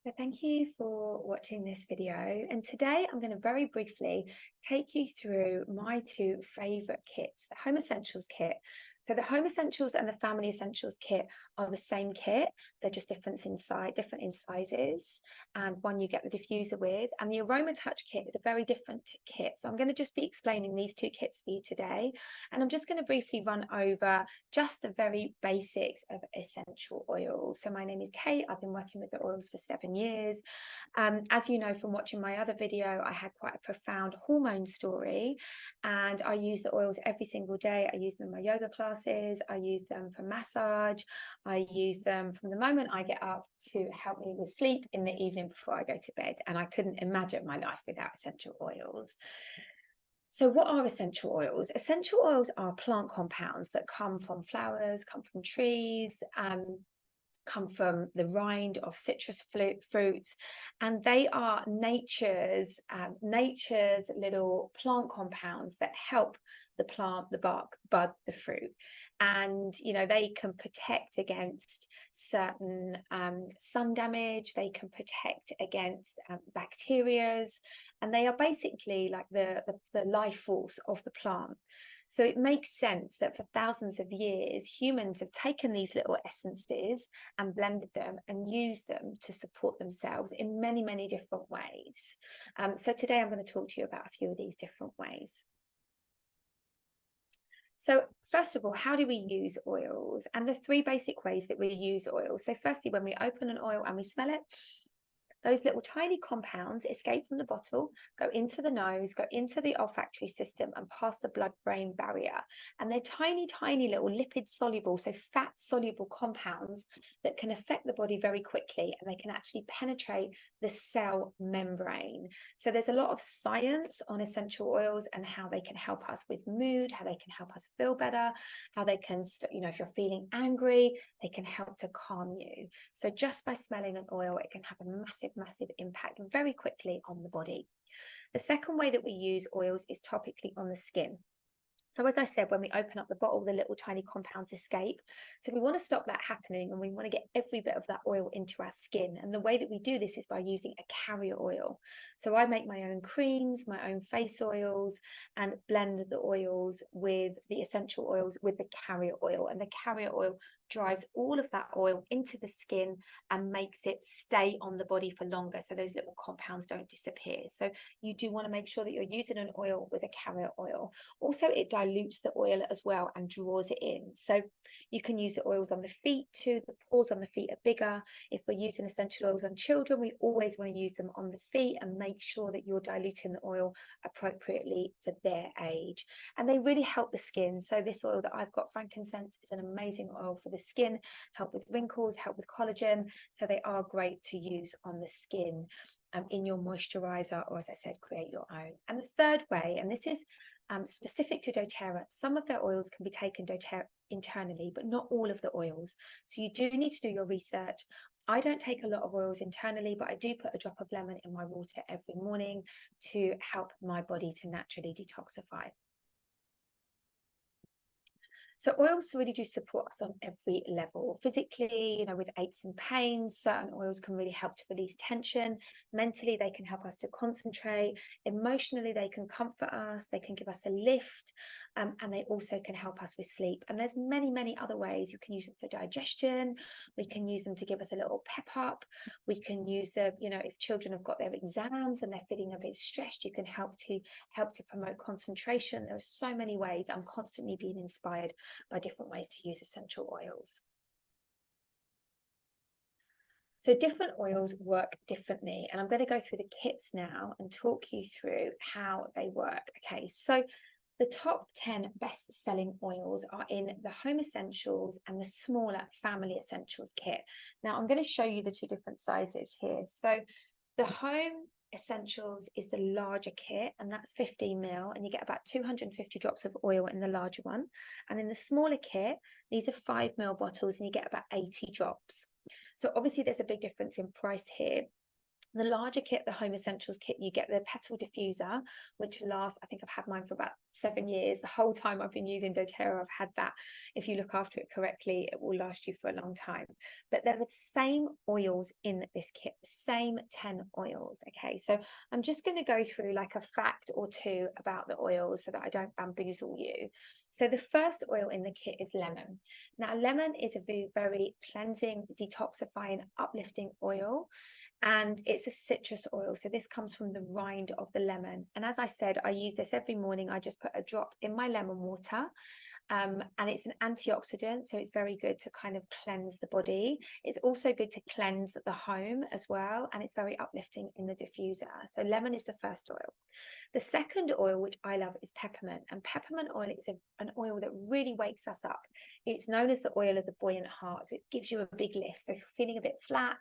So thank you for watching this video, and today I'm going to very briefly take you through my two favourite kits, the Home Essentials Kit. So the Home Essentials and the Family Essentials Kit are the same kit, they're just different in sizes, and one you get the diffuser with, and the Aromatouch Kit is a very different kit. So I'm going to just be explaining these two kits for you today, and I'm just going to briefly run over just the very basics of essential oils. So my name is Kate, I've been working with the oils for 7 years. As you know from watching my other video, I had quite a profound hormone story, and I use the oils every single day. I use them in my yoga classes, I use them for massage, I use them from the moment I get up to help me with sleep in the evening before I go to bed, and I couldn't imagine my life without essential oils. So what are essential oils? Essential oils are plant compounds that come from flowers, come from trees, come from the rind of citrus fruits, and they are nature's little plant compounds that help the plant, the bark, bud, the fruit. And they can protect against certain sun damage, they can protect against bacterias, and they are basically like the life force of the plant. So it makes sense that for thousands of years, humans have taken these little essences and blended them and used them to support themselves in many, many different ways. So today I'm going to talk to you about a few of these different ways. So first of all, how do we use oils? And the three basic ways that we use oils. So firstly, when we open an oil and we smell it, those little tiny compounds escape from the bottle, go into the nose, go into the olfactory system and pass the blood-brain barrier. And they're tiny, tiny little lipid-soluble, so fat-soluble compounds that can affect the body very quickly, and they can actually penetrate the cell membrane. So there's a lot of science on essential oils and how they can help us with mood, how they can help us feel better, how they can, if you're feeling angry, they can help to calm you. So just by smelling an oil, it can have a massive impact very quickly on the body. The second way that we use oils is topically on the skin. So as I said, when we open up the bottle, the little tiny compounds escape. So we want to stop that happening, and we want to get every bit of that oil into our skin. And the way that we do this is by using a carrier oil. So I make my own creams, my own face oils, and blend the oils with the essential oils with the carrier oil. And the carrier oil drives all of that oil into the skin and makes it stay on the body for longer, so those little compounds don't disappear. So you do want to make sure that you're using an oil with a carrier oil. Also, it dilutes the oil as well and draws it in. So you can use the oils on the feet too. The pores on the feet are bigger. If we're using essential oils on children, we always want to use them on the feet and make sure that you're diluting the oil appropriately for their age. And they really help the skin. So this oil that I've got, frankincense, is an amazing oil for the skin, help with wrinkles, help with collagen. So they are great to use on the skin in your moisturizer, or as I said, create your own. And the third way, and this is specific to doTERRA, some of their oils can be taken internally, but not all of the oils. So you do need to do your research. I don't take a lot of oils internally, but I do put a drop of lemon in my water every morning to help my body to naturally detoxify. So oils really do support us on every level. Physically, with aches and pains, certain oils can really help to release tension. Mentally, they can help us to concentrate. Emotionally, they can comfort us. They can give us a lift, and they also can help us with sleep. And there's many, many other ways. You can use them for digestion. We can use them to give us a little pep up. We can use them, if children have got their exams and they're feeling a bit stressed, you can help to promote concentration. There are so many ways. I'm constantly being inspired by different ways to use essential oils. So different oils work differently, and I'm going to go through the kits now and talk you through how they work. Okay, so the top 10 best-selling oils are in the Home Essentials and the smaller Family Essentials Kit. Now I'm going to show you the two different sizes here. So the Home Essentials is the larger kit, and that's 15 ml, and you get about 250 drops of oil in the larger one. And in the smaller kit, these are 5 ml bottles, and you get about 80 drops. So obviously there's a big difference in price here. The larger kit, the Home Essentials Kit, you get the petal diffuser, which lasts, I think I've had mine for about 7 years. The whole time I've been using doTERRA, I've had that. If you look after it correctly, it will last you for a long time. But they're the same oils in this kit, the same 10 oils. Okay, so I'm just going to go through like a fact or two about the oils so that I don't bamboozle you. So the first oil in the kit is lemon. Now, lemon is a very, very cleansing, detoxifying, uplifting oil. And it's a citrus oil. So this comes from the rind of the lemon. And as I said, I use this every morning. I just put a drop in my lemon water. And it's an antioxidant, so it's very good to kind of cleanse the body. It's also good to cleanse the home as well, and it's very uplifting in the diffuser. So lemon is the first oil. The second oil, which I love, is peppermint. And peppermint oil is an oil that really wakes us up. It's known as the oil of the buoyant heart, so it gives you a big lift. So if you're feeling a bit flat,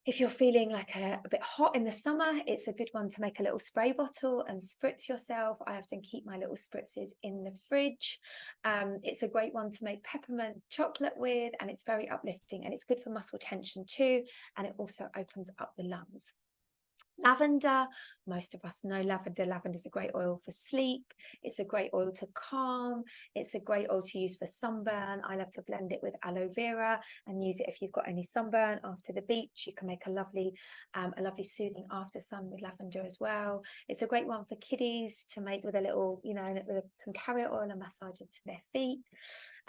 if you're feeling like a bit hot in the summer, it's a good one to make a little spray bottle and spritz yourself. I often keep my little spritzes in the fridge. It's a great one to make peppermint chocolate with, and it's very uplifting, and it's good for muscle tension too, and it also opens up the lungs. Lavender, most of us know lavender. Lavender is a great oil for sleep. It's a great oil to calm. It's a great oil to use for sunburn. I love to blend it with aloe vera and use it if you've got any sunburn after the beach. You can make a lovely soothing after sun with lavender as well. It's a great one for kiddies to make with a little, with some carrot oil and massage into their feet.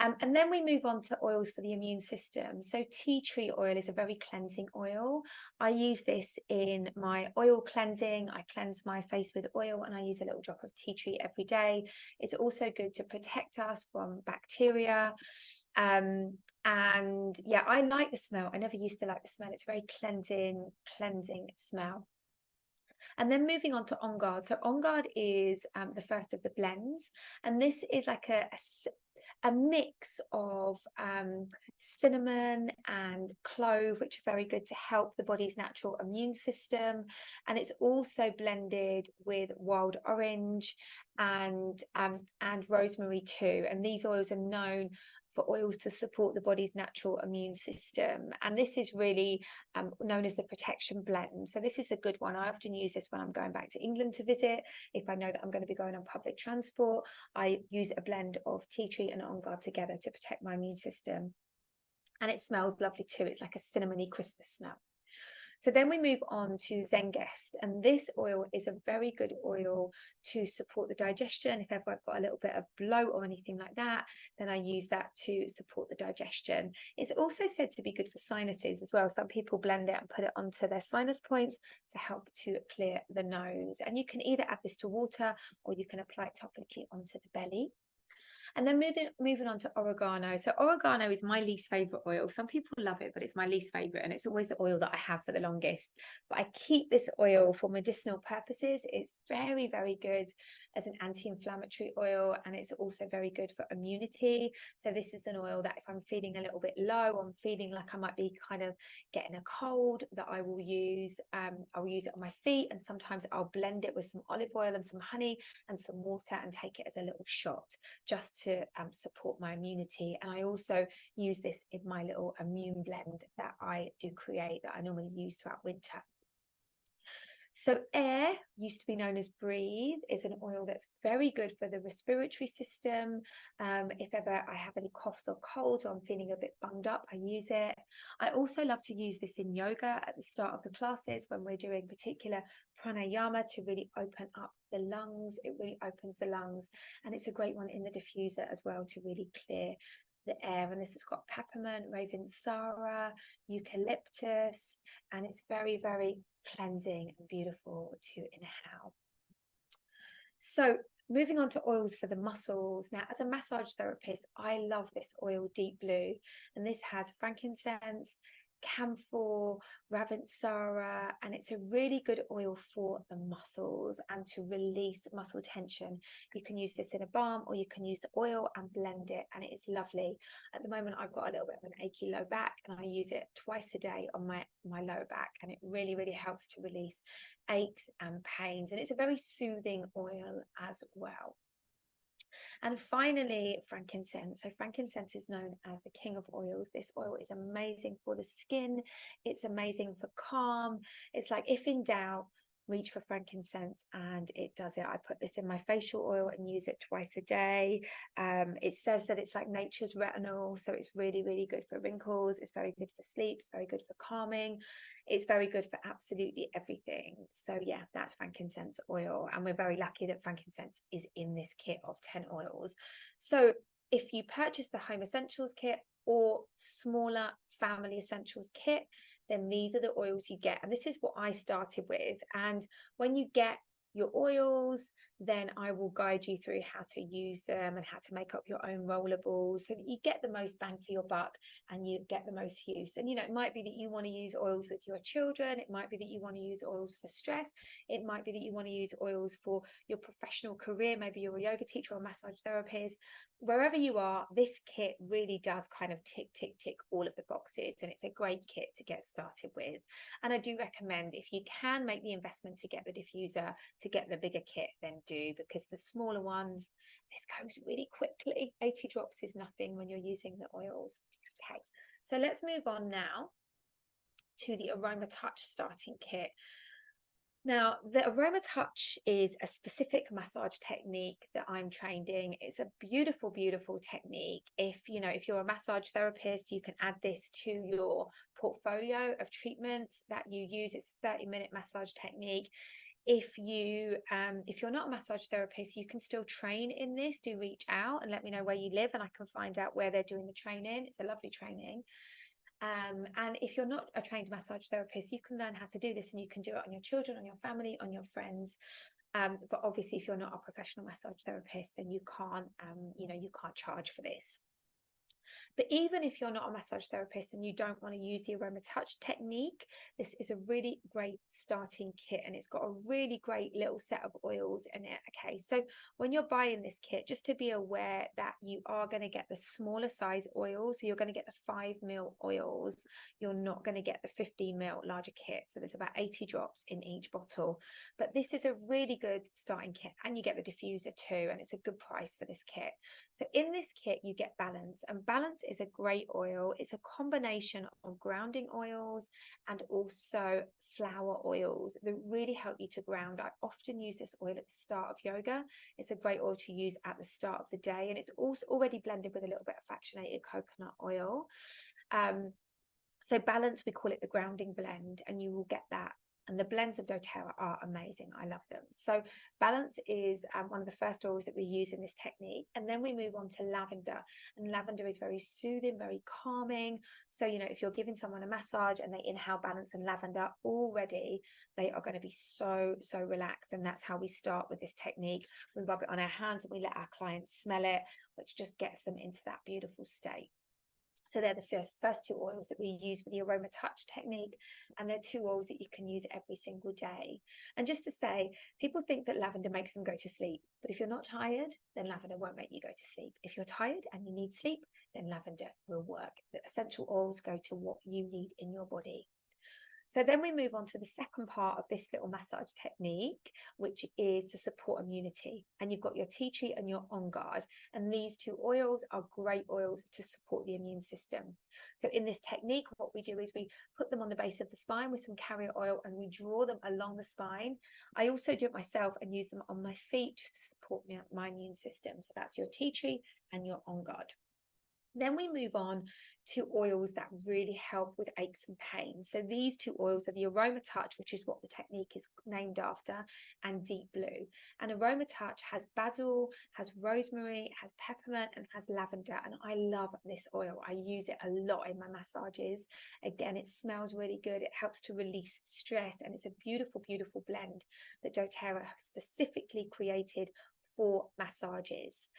And then we move on to oils for the immune system. So tea tree oil is a very cleansing oil. I use this in my oil cleansing. I cleanse my face with oil and I use a little drop of tea tree every day. It's also good to protect us from bacteria. And yeah, I like the smell. I never used to like the smell. It's a very cleansing smell. And then moving on to On Guard. So On Guard is the first of the blends, and this is like a mix of cinnamon and clove, which are very good to help the body's natural immune system. And it's also blended with wild orange and rosemary too. And these oils are known for oils to support the body's natural immune system. And this is really known as the protection blend. So this is a good one. I often use this when I'm going back to England to visit. If I know that I'm going to be going on public transport, I use a blend of tea tree and On Guard together to protect my immune system. And it smells lovely too. It's like a cinnamony Christmas smell. So then we move on to Zengest, and this oil is a very good oil to support the digestion. If ever I've got a little bit of bloat or anything like that, then I use that to support the digestion. It's also said to be good for sinuses as well. Some people blend it and put it onto their sinus points to help to clear the nose. And you can either add this to water or you can apply it topically onto the belly. And then moving on to oregano. So oregano is my least favorite oil. Some people love it, but it's my least favorite. And it's always the oil that I have for the longest. But I keep this oil for medicinal purposes. It's very, very good as an anti-inflammatory oil. And it's also very good for immunity. So this is an oil that if I'm feeling a little bit low, I'm feeling like I might be kind of getting a cold, that I will use. I'll use it on my feet. And sometimes I'll blend it with some olive oil and some honey and some water and take it as a little shot, just to support my immunity. And I also use this in my little immune blend that I do create, that I normally use throughout winter. So air, used to be known as Breathe, is an oil that's very good for the respiratory system. If ever I have any coughs or colds, or I'm feeling a bit bunged up, I use it. I also love to use this in yoga at the start of the classes when we're doing particular pranayama to really open up the lungs. It really opens the lungs, and it's a great one in the diffuser as well to really clear the air. And this has got peppermint, ravensara, eucalyptus, and it's very, very cleansing and beautiful to inhale. So moving on to oils for the muscles. Now, as a massage therapist, I love this oil, Deep Blue, and this has frankincense, camphor, ravensara, and it's a really good oil for the muscles and to release muscle tension. You can use this in a balm, or you can use the oil and blend it, and it is lovely. At the moment, I've got a little bit of an achy low back, and I use it twice a day on my lower back, and it really, really helps to release aches and pains, and it's a very soothing oil as well. And finally, frankincense. So frankincense is known as the king of oils. This oil is amazing for the skin. It's amazing for calm. It's like, if in doubt, reach for frankincense and it does it. I put this in my facial oil and use it twice a day. It says that it's like nature's retinol, so it's really, really good for wrinkles. It's very good for sleep. It's very good for calming. It's very good for absolutely everything. So yeah, that's frankincense oil, and we're very lucky that frankincense is in this kit of 10 oils. So if you purchase the Home Essentials Kit or smaller Family Essentials Kit, then these are the oils you get. And this is what I started with. And when you get your oils, then I will guide you through how to use them and how to make up your own rollables so that you get the most bang for your buck and you get the most use. And, you know, it might be that you want to use oils with your children. It might be that you want to use oils for stress. It might be that you want to use oils for your professional career. Maybe you're a yoga teacher or a massage therapist. Wherever you are, this kit really does kind of tick all of the boxes, and it's a great kit to get started with. And I do recommend, if you can make the investment to get the diffuser, to get the bigger kit, then do, because the smaller ones, this goes really quickly. 80 drops is nothing when you're using the oils. Okay, so let's move on now to the Aromatouch starting kit. Now, the Aromatouch is a specific massage technique that I'm trained in. It's a beautiful, beautiful technique. If you're a massage therapist, you can add this to your portfolio of treatments that you use. It's a 30-minute massage technique. If you're not a massage therapist, you can still train in this. Do reach out and let me know where you live, and I can find out where they're doing the training. It's a lovely training. And if you're not a trained massage therapist, you can learn how to do this, and you can do it on your children, on your family, on your friends. But obviously, if you're not a professional massage therapist, then you can't charge for this. But even if you're not a massage therapist and you don't want to use the Aromatouch technique, this is a really great starting kit, and it's got a really great little set of oils in it. Okay, so when you're buying this kit, just to be aware that you are going to get the smaller size oils. So you're going to get the 5 ml oils. You're not going to get the 15 ml larger kit. So there's about 80 drops in each bottle. But this is a really good starting kit, and you get the diffuser too, and it's a good price for this kit. So in this kit, you get Balance, and Balance is a great oil. It's a combination of grounding oils and also flower oils that really help you to ground. I often use this oil at the start of yoga. It's a great oil to use at the start of the day, and it's also already blended with a little bit of fractionated coconut oil. So Balance, we call it the grounding blend, and you will get that. And the blends of doTERRA are amazing. I love them. So Balance is one of the first oils that we use in this technique. And then we move on to lavender. And lavender is very soothing, very calming. So, if you're giving someone a massage and they inhale Balance and lavender, already they are going to be so, so relaxed. And that's how we start with this technique. We rub it on our hands and we let our clients smell it, which just gets them into that beautiful state. So they're the first two oils that we use with the Aromatouch technique, and they're 2 oils that you can use every single day. And just to say, people think that lavender makes them go to sleep, but if you're not tired, then lavender won't make you go to sleep. If you're tired and you need sleep, then lavender will work. The essential oils go to what you need in your body. So then we move on to the second part of this little massage technique, which is to support immunity. And you've got your tea tree and your On Guard. And these 2 oils are great oils to support the immune system. So in this technique, what we do is we put them on the base of the spine with some carrier oil, and we draw them along the spine. I also do it myself and use them on my feet just to support my immune system. So that's your tea tree and your On Guard. Then we move on to oils that really help with aches and pains. So these 2 oils are the Aromatouch, which is what the technique is named after, and Deep Blue. And Aromatouch has basil, has rosemary, has peppermint, and has lavender. And I love this oil. I use it a lot in my massages. Again, it smells really good. It helps to release stress, and it's a beautiful, beautiful blend that doTERRA have specifically created for massages.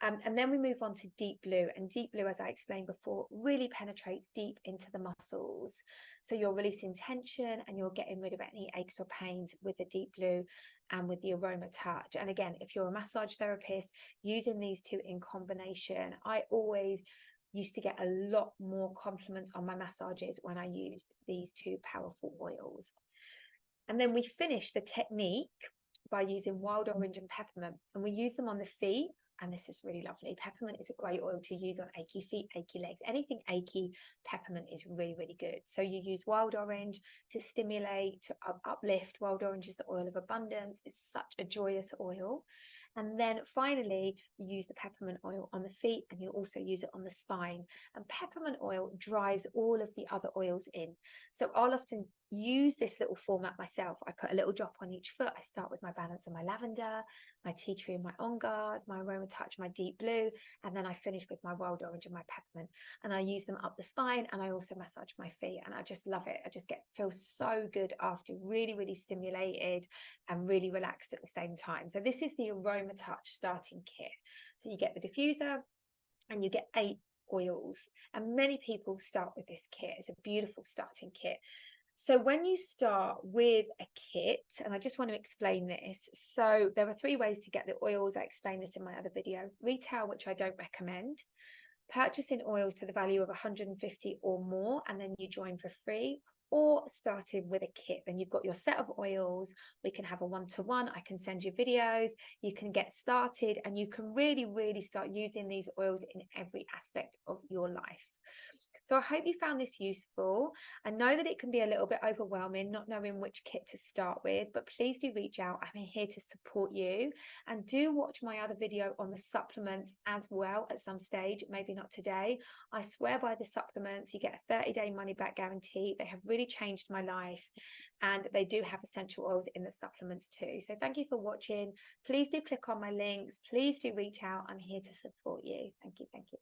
And then we move on to Deep Blue, and Deep Blue, as I explained before, really penetrates deep into the muscles. So you're releasing tension and you're getting rid of any aches or pains with the Deep Blue and with the Aromatouch. And again, if you're a massage therapist, using these 2 in combination, I always used to get a lot more compliments on my massages when I used these 2 powerful oils. And then we finish the technique by using wild orange and peppermint, and we use them on the feet and this is really lovely. Peppermint is a great oil to use on achy feet, achy legs, anything achy. Peppermint is really, really good. So you use wild orange to stimulate, to uplift. Wild orange is the oil of abundance. It's such a joyous oil. And then finally, you use the peppermint oil on the feet, and you also use it on the spine. And peppermint oil drives all of the other oils in. So I'll often use this little format myself. I put a little drop on each foot. I start with my balance and my lavender, my tea tree and my on guard, my Aromatouch, my deep blue, and then I finish with my wild orange and my peppermint. And I use them up the spine, and I also massage my feet, and I just love it. I just feel so good after, really, really stimulated and really relaxed at the same time. So this is the Aromatouch starting kit. So you get the diffuser and you get 8 oils, and many people start with this kit. It's a beautiful starting kit. So when you start with a kit, and I just want to explain this. So there are 3 ways to get the oils. I explained this in my other video. Retail, which I don't recommend. Purchasing oils to the value of 150 or more, and then you join for free. Or starting with a kit, then you've got your set of oils. We can have a one-to-one. I can send you videos. You can get started, and you can really, really start using these oils in every aspect of your life. So I hope you found this useful. I know that it can be a little bit overwhelming, not knowing which kit to start with, but please do reach out. I'm here to support you, and do watch my other video on the supplements as well at some stage, maybe not today. I swear by the supplements. You get a 30-day money back guarantee. They have really changed my life, and they do have essential oils in the supplements too. So thank you for watching. Please do click on my links. Please do reach out. I'm here to support you. Thank you. Thank you.